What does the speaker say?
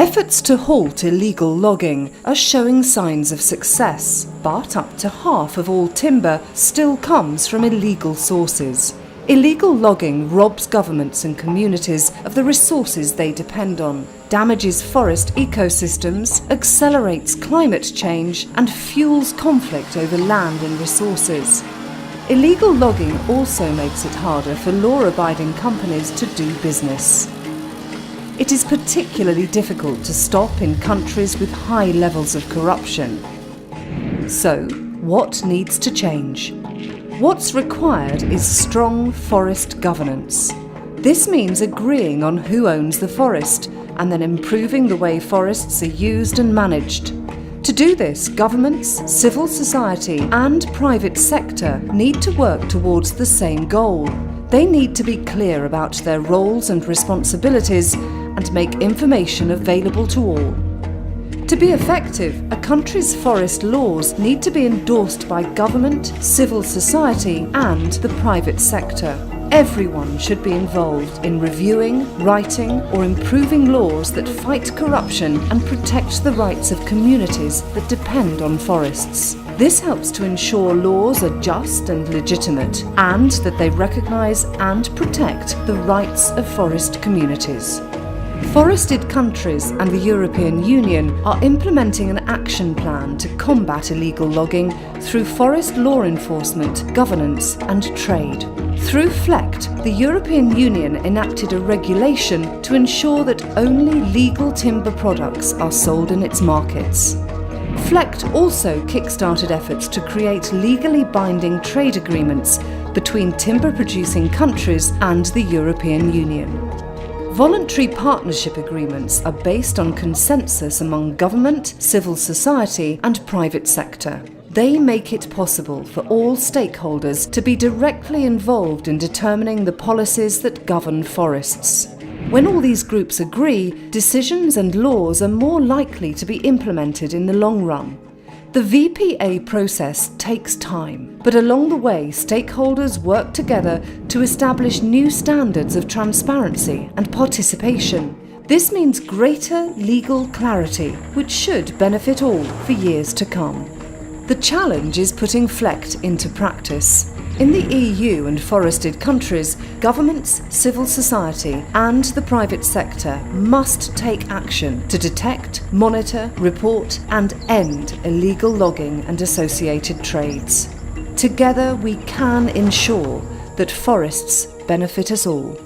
Efforts to halt illegal logging are showing signs of success, but up to half of all timber still comes from illegal sources. Illegal logging robs governments and communities of the resources they depend on, damages forest ecosystems, accelerates climate change, and fuels conflict over land and resources. Illegal logging also makes it harder for law-abiding companies to do business. It is particularly difficult to stop in countries with high levels of corruption. So, what needs to change? What's required is strong forest governance. This means agreeing on who owns the forest and then improving the way forests are used and managed. To do this, governments, civil society and private sector need to work towards the same goal. They need to be clear about their roles and responsibilities and make information available to all. To be effective, a country's forest laws need to be endorsed by government, civil society and the private sector. Everyone should be involved in reviewing, writing or improving laws that fight corruption and protect the rights of communities that depend on forests. This helps to ensure laws are just and legitimate and that they recognise and protect the rights of forest communities. Forested countries and the European Union are implementing an action plan to combat illegal logging through forest law enforcement, governance and trade. Through FLEGT, the European Union enacted a regulation to ensure that only legal timber products are sold in its markets. FLEGT also kick-started efforts to create legally binding trade agreements between timber-producing countries and the European Union. Voluntary partnership agreements are based on consensus among government, civil society and private sector. They make it possible for all stakeholders to be directly involved in determining the policies that govern forests. When all these groups agree, decisions and laws are more likely to be implemented in the long run. The VPA process takes time, but along the way stakeholders work together to establish new standards of transparency and participation. This means greater legal clarity, which should benefit all for years to come. The challenge is putting FLEGT into practice. In the EU and forested countries, governments, civil society and the private sector must take action to detect, monitor, report and end illegal logging and associated trades. Together we can ensure that forests benefit us all.